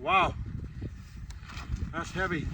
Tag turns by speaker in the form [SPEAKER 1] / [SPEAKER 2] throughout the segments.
[SPEAKER 1] Wow, that's heavy.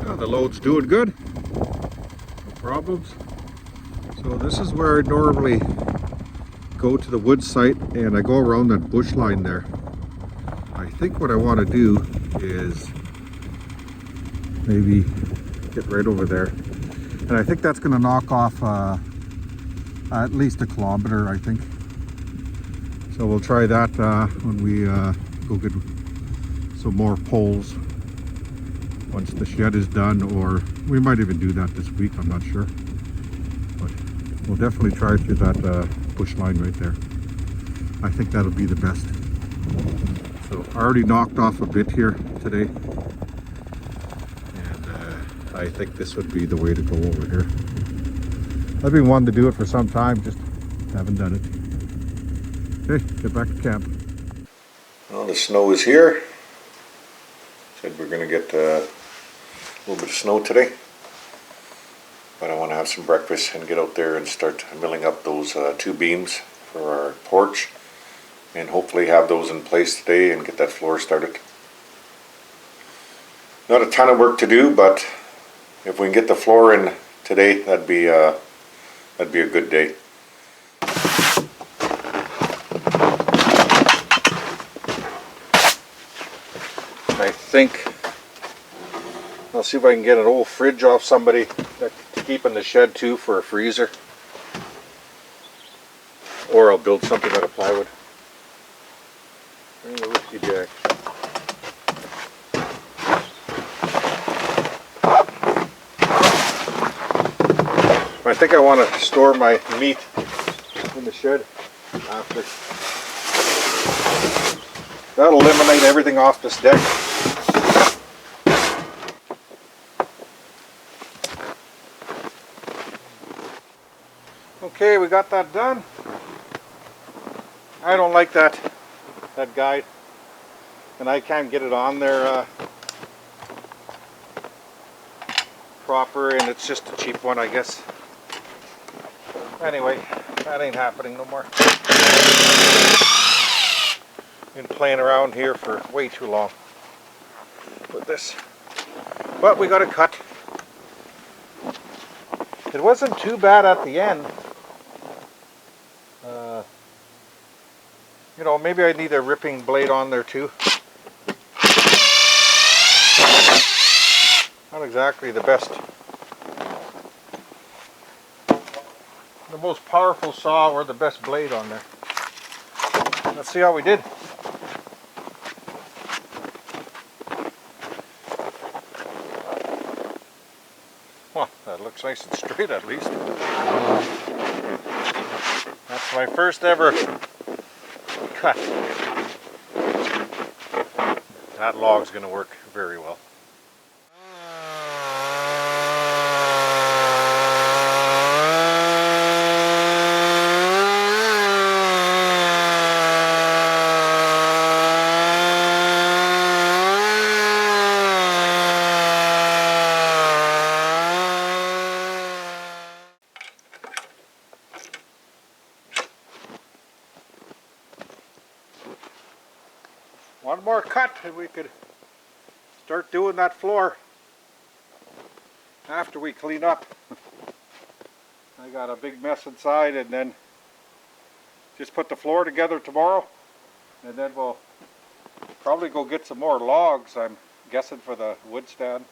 [SPEAKER 1] Well, the load's doing good. No problems. So this is where I normally go to the wood site, and I go around that bush line there. I think what I want to do is maybe get right over there. And I think that's going to knock off at least a kilometer, I think. So we'll try that when we go get some more poles once the shed is done, or we might even do that this week, I'm not sure. But we'll definitely try through that bush line right there. I think that'll be the best. So I already knocked off a bit here today, and I think this would be the way to go over here. I've been wanting to do it for some time, just haven't done it. Okay, get back to camp. Well, the snow is here. Said we're going to get a little bit of snow today. But I want to have some breakfast and get out there and start milling up those 2 beams for our porch. And hopefully have those in place today and get that floor started. Not a ton of work to do, but if we can get the floor in today, that'd be a good day. I think I'll see if I can get an old fridge off somebody to keep in the shed too for a freezer, or I'll build something out of plywood. Bring the whiskey jack. I think I want to store my meat in the shed after. That'll eliminate everything off this deck. Okay, we got that done. I don't like that guide, and I can't get it on there proper, and it's just a cheap one, I guess. Anyway, that ain't happening no more. Been playing around here for way too long with this, but we got it cut. It wasn't too bad at the end. You know, maybe I need a ripping blade on there too. Not exactly the best. The most powerful saw or the best blade on there. Let's see how we did. Well, that looks nice and straight at least. That's my first ever cut. That log's going to work very well. One more cut and we could start doing that floor after we clean up. I got a big mess inside, and then just put the floor together tomorrow, and then we'll probably go get some more logs, I'm guessing, for the wood stand.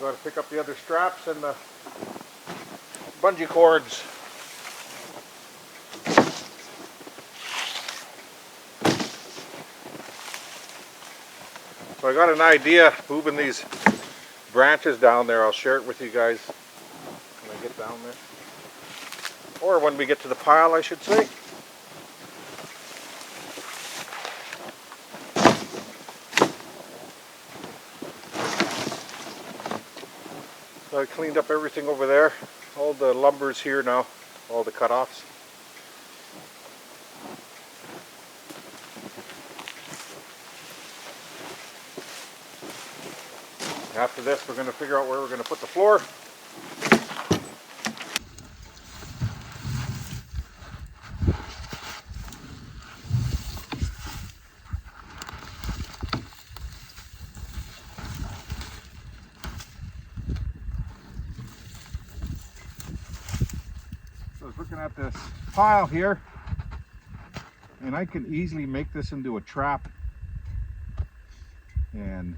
[SPEAKER 1] Got to pick up the other straps and the bungee cords. So I got an idea moving these branches down there. I'll share it with you guys when I get down there. Or when we get to the pile, I should say. So I cleaned up everything over there. All the lumber's here now, all the cutoffs. After this, we're going to figure out where we're going to put the floor. So I was looking at this pile here, and I can easily make this into a trap, and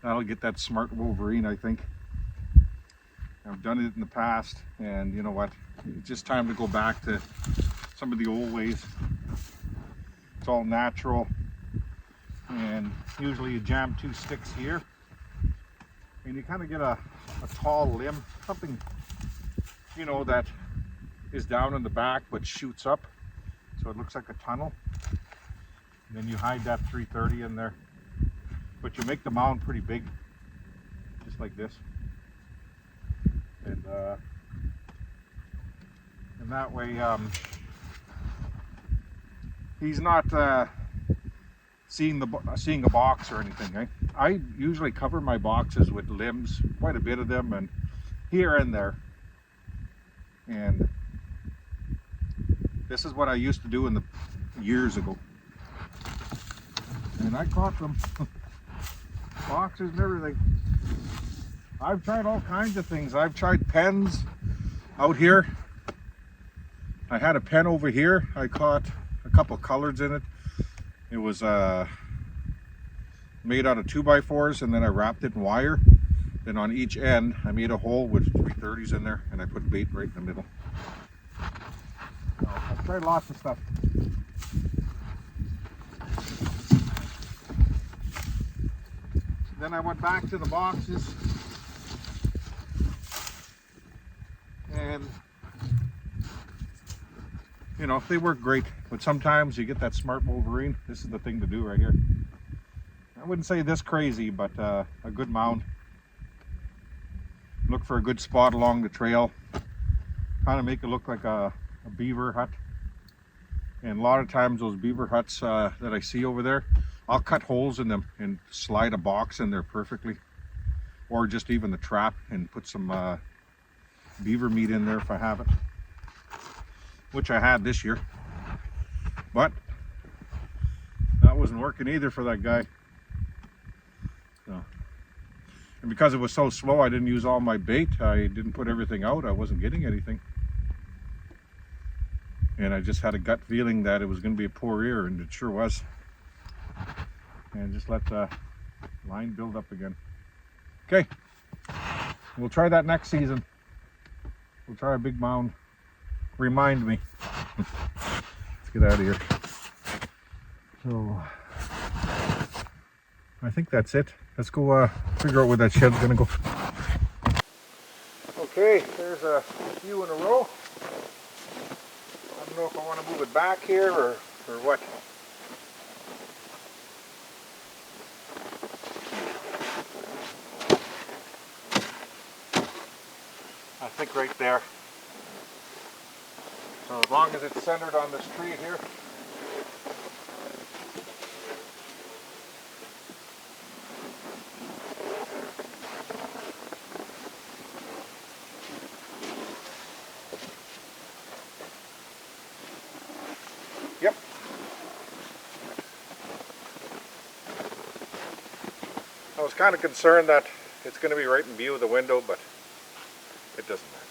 [SPEAKER 1] that'll get that smart Wolverine, I think. I've done it in the past, and you know what? It's just time to go back to some of the old ways. It's all natural, and usually you jam 2 sticks here, and you kind of get a tall limb, something, you know, that is down in the back but shoots up, so it looks like a tunnel. And then you hide that 330 in there. But you make the mound pretty big, just like this, and that way he's not seeing a box or anything. I usually cover my boxes with limbs, quite a bit of them, and here and there. And this is what I used to do in the years ago, and I caught them. Boxes and everything. I've tried all kinds of things. I've tried pens out here. I had a pen over here. I caught a couple colors in it. It was made out of 2x4s, and then I wrapped it in wire. Then on each end I made a hole with 330s in there, and I put bait right in the middle. So I've tried lots of stuff. Then I went back to the boxes, and you know, they work great, but sometimes you get that smart Wolverine. This is the thing to do right here. I wouldn't say this crazy, but a good mound. Look for a good spot along the trail, kind of make it look like a beaver hut. And a lot of times those beaver huts that I see over there, I'll cut holes in them and slide a box in there perfectly, or just even the trap and put some beaver meat in there if I have it, which I had this year, but that wasn't working either for that guy. So, and because it was so slow, I didn't use all my bait. I didn't put everything out. I wasn't getting anything, and I just had a gut feeling that it was going to be a poor year, and it sure was. And just let the line build up again. Okay, we'll try that next season. We'll try a big mound. Remind me. Let's get out of here. So I think that's it. Let's go figure out where that shed's gonna go. Okay, there's a few in a row. I don't know if I want to move it back here or what. I think right there. So as long as it's centered on this tree here. Yep. I was kind of concerned that it's going to be right in view of the window, but it doesn't matter.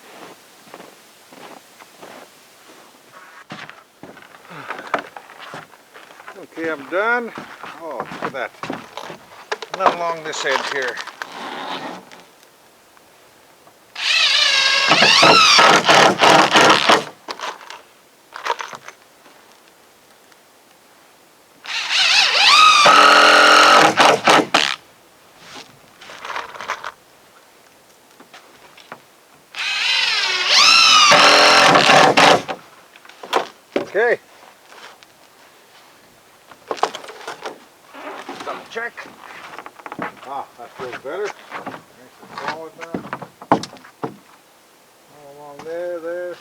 [SPEAKER 1] Okay, I'm done. Oh, look at that. Not along this edge here. check. Ah, that feels better. Nice and solid now. All along there.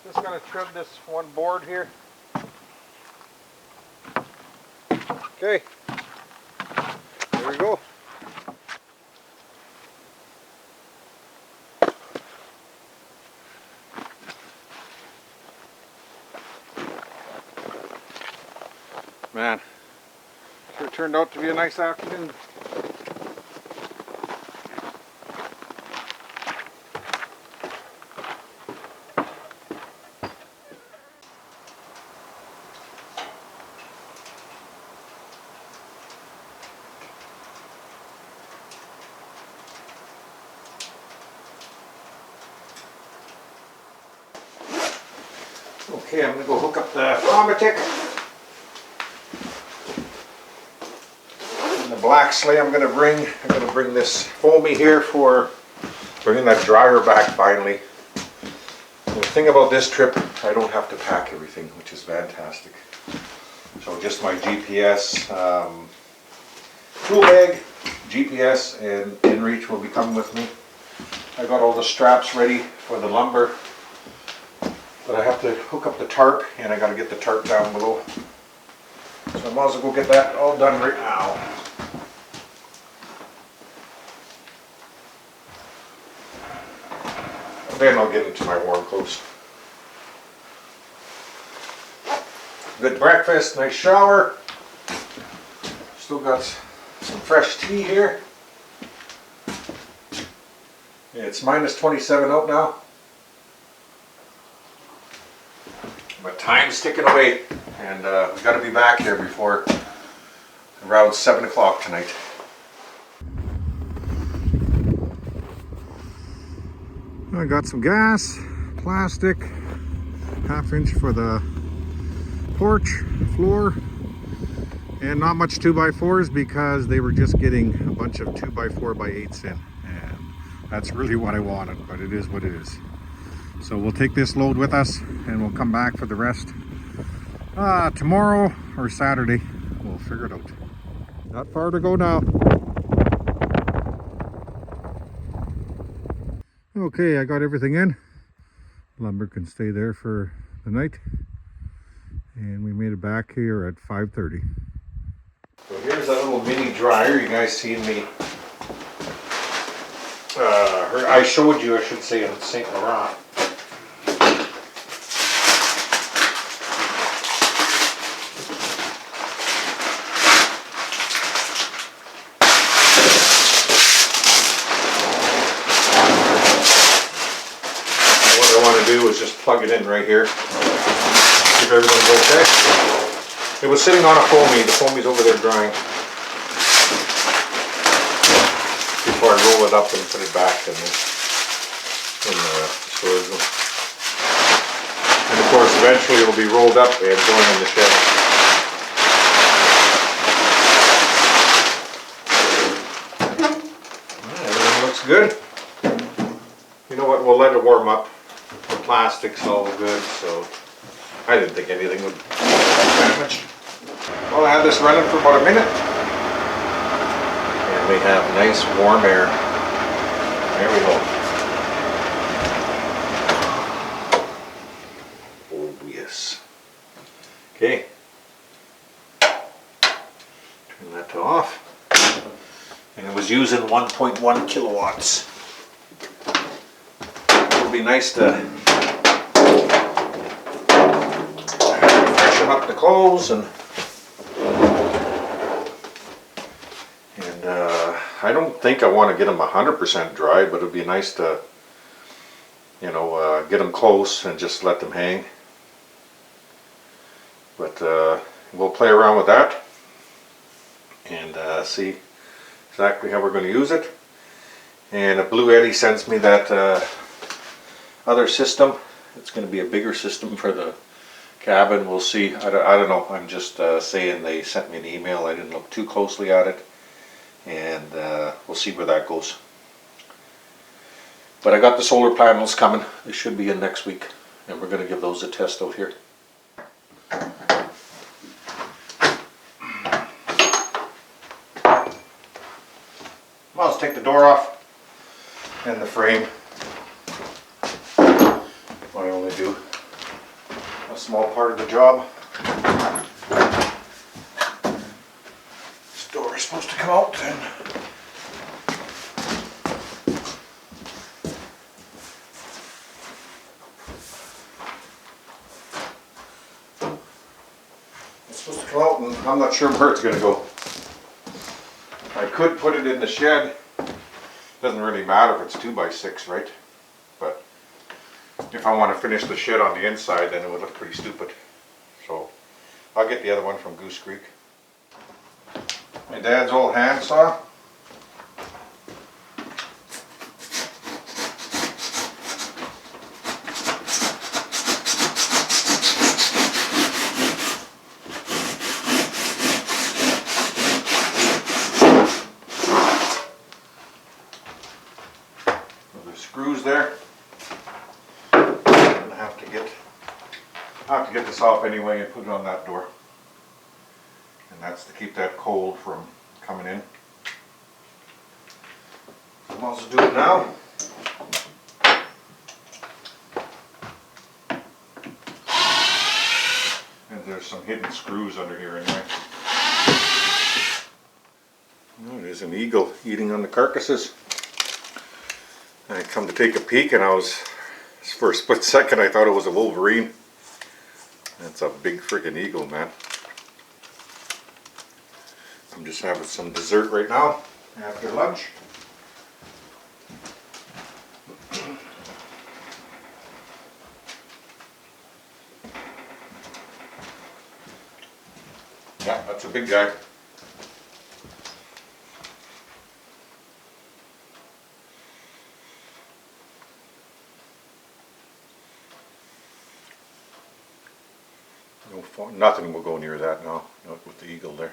[SPEAKER 1] Just gonna trim this one board here. Okay. There we go. Man, sure turned out to be a nice afternoon. Okay, I'm going to go hook up the Comatec. And the black sleigh I'm going to bring this foamy here for bringing that dryer back finally. And the thing about this trip, I don't have to pack everything, which is fantastic. So just my GPS, tool bag, GPS, and InReach will be coming with me. I got all the straps ready for the lumber. But I have to hook up the tarp, and I got to get the tarp down below. So I might as well go get that all done right now. And then I'll get into my warm clothes. Good breakfast, nice shower. Still got some fresh tea here. It's minus 27 out now. But time's ticking away, and we got to be back here before around 7 o'clock tonight. I got some gas, plastic, 1/2 inch for the porch floor, and not much 2x4s because they were just getting a bunch of 2x4x8s in, and that's really what I wanted, but it is what it is. So we'll take this load with us and we'll come back for the rest tomorrow or Saturday. We'll figure it out. Not far to go now. Okay, I got everything in. Lumber can stay there for the night. And we made it back here at 5:30. So here's that little mini dryer. You guys seen me. I showed you, I should say, in St. Laurent. Do is just plug it in right here. If everything's okay. It was sitting on a foamy. The foamy's over there drying. Before I roll it up and put it back in the storage room. And of course, eventually it'll be rolled up and going in the shed. Everything looks good. You know what? We'll let it warm up. Plastic's all good, so I didn't think anything would damage. Well, I had this running for about a minute, and we have nice warm air. There we go. Oh yes. Okay. Turn that to off. And it was using 1.1 kilowatts. It would be nice to up the clothes and I don't think I want to get them 100% dry, but it'd be nice to, you know, get them close and just let them hang. But we'll play around with that and see exactly how we're going to use it. And if Blue Eddy sends me that other system, it's going to be a bigger system for the cabin. We'll see. I don't know. I'm just saying they sent me an email. I didn't look too closely at it, and we'll see where that goes. But I got the solar panels coming. They should be in next week, and we're going to give those a test out here. Well, let's take the door off and the frame. I only do a small part of the job. This door is supposed to come out and it's supposed to come out, and I'm not sure where it's going to go. I could put it in the shed. Doesn't really matter if it's 2x6, right? But if I want to finish the shed on the inside, then it would look pretty stupid. So I'll get the other one from Goose Creek. My dad's old handsaw. Screws there. I have to get this off anyway and put it on that door, and that's to keep that cold from coming in. So I'll also do it now. And there's some hidden screws under here anyway. Oh, there's an eagle eating on the carcasses. I come to take a peek, and for a split second I thought it was a wolverine. That's a big freaking eagle, man. I'm just having some dessert right now after lunch. Yeah, that's a big guy. Nothing will go near that now, not with the eagle there.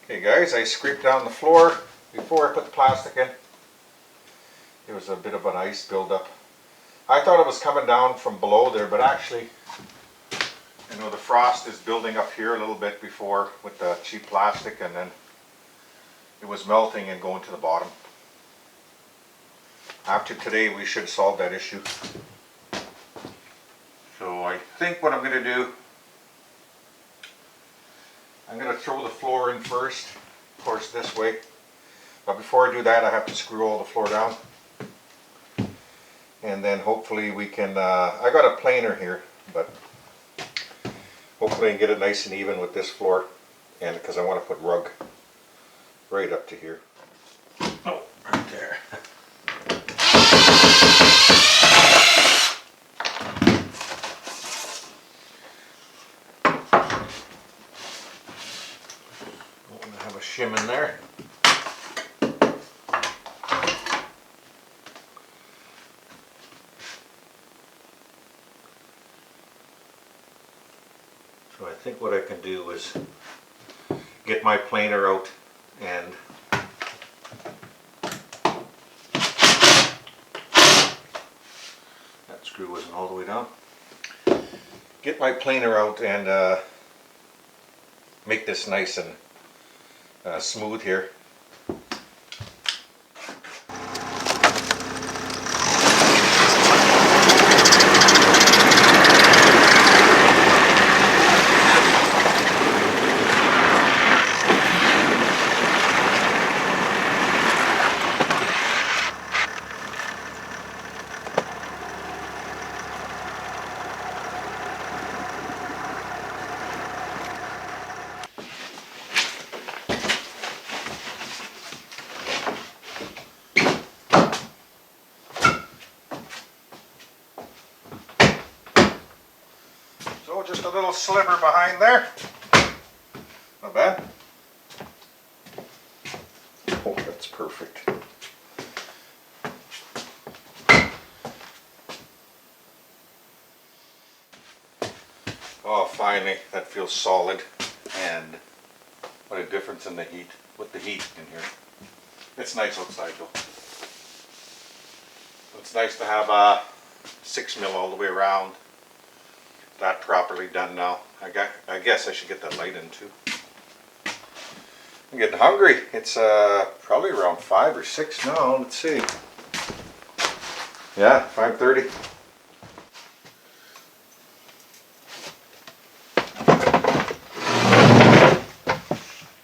[SPEAKER 1] Okay guys, I scraped down the floor before I put the plastic in. There was a bit of an ice buildup. I thought it was coming down from below there, but actually, you know, the frost is building up here a little bit before with the cheap plastic, and then it was melting and going to the bottom. After today, we should solve that issue. So I think what I'm going to do, I'm going to throw the floor in first, of course this way. But before I do that, I have to screw all the floor down. And then hopefully we can, I got a planer here, but hopefully I can get it nice and even with this floor, and because I want to put rug right up to here. Oh, right there. I'm going to have a shim in there. So I think what I can do is get my planer out and that screw wasn't all the way down. Get my planer out and make this nice and smooth here. So just a little sliver behind there. Not bad. Oh, that's perfect. Oh, finally, that feels solid and What a difference in the heat, with the heat in here. It's nice outside though. It's nice to have a 6 mil all the way around. That properly done now. I guess I should get that light in too. I'm getting hungry. It's probably around 5 or 6 now. Let's see. Yeah, 5:30.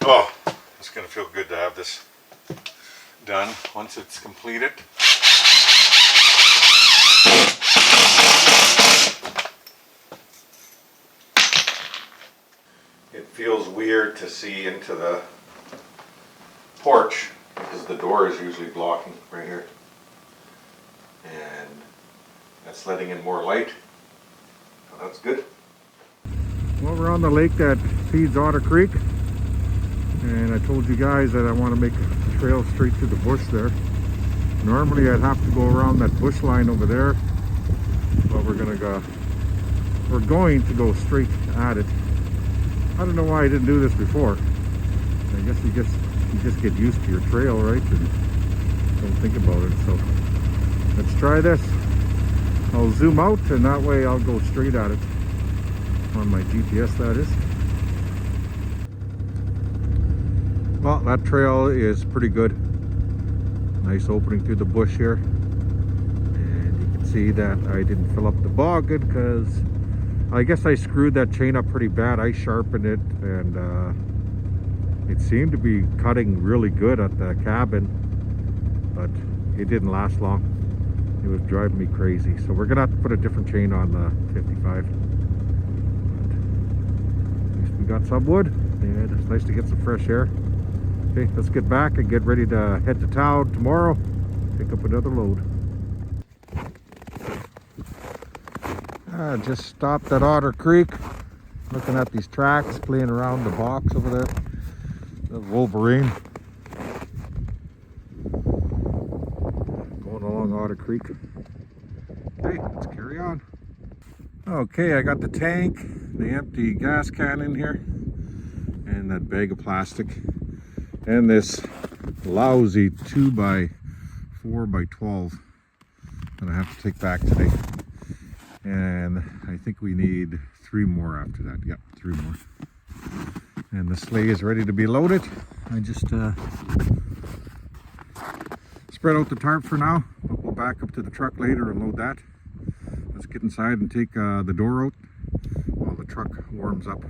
[SPEAKER 1] Oh, it's gonna feel good to have this done once it's completed. It feels weird to see into the porch because the door is usually blocking right here, and that's letting in more light, so that's good. Well, we're on the lake that feeds Otter Creek, and I told you guys that I want to make a trail straight through the bush there. Normally I'd have to go around that bush line over there, but we're going to go straight at it. I don't know why I didn't do this before. I guess you just get used to your trail, right? And don't think about it. So let's try this. I'll zoom out, and that way I'll go straight at it on my GPS, that is. Well, that trail is pretty good. Nice opening through the bush here. And you can see that I didn't fill up the boggin because I guess I screwed that chain up pretty bad. I sharpened it, and it seemed to be cutting really good at the cabin, but it didn't last long. It was driving me crazy. So we're gonna have to put a different chain on the 55. But at least we got some wood, and it's nice to get some fresh air. Okay, let's get back and get ready to head to town tomorrow, pick up another load. Just stopped at Otter Creek, looking at these tracks, playing around the box over there. The Wolverine. Going along Otter Creek. Okay, let's carry on. Okay, I got the tank, the empty gas can in here, and that bag of plastic, and this lousy 2x4x12 that I have to take back today. And I think we need 3 more after that. Yep, 3 more. And the sleigh is ready to be loaded. I just spread out the tarp for now, but we'll back up to the truck later and load that. Let's get inside and take the door out while the truck warms up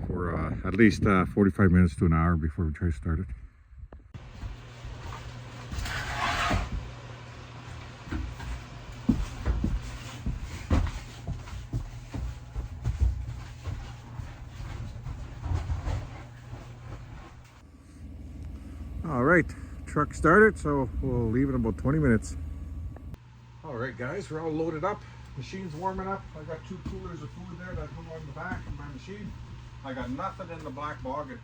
[SPEAKER 1] for at least 45 minutes to an hour before we try to start it. All right, truck started, so we'll leave in about 20 minutes. All right, guys, we're all loaded up. Machine's warming up. I got 2 coolers of food there that go on the back of my machine. I got nothing in the black boggin.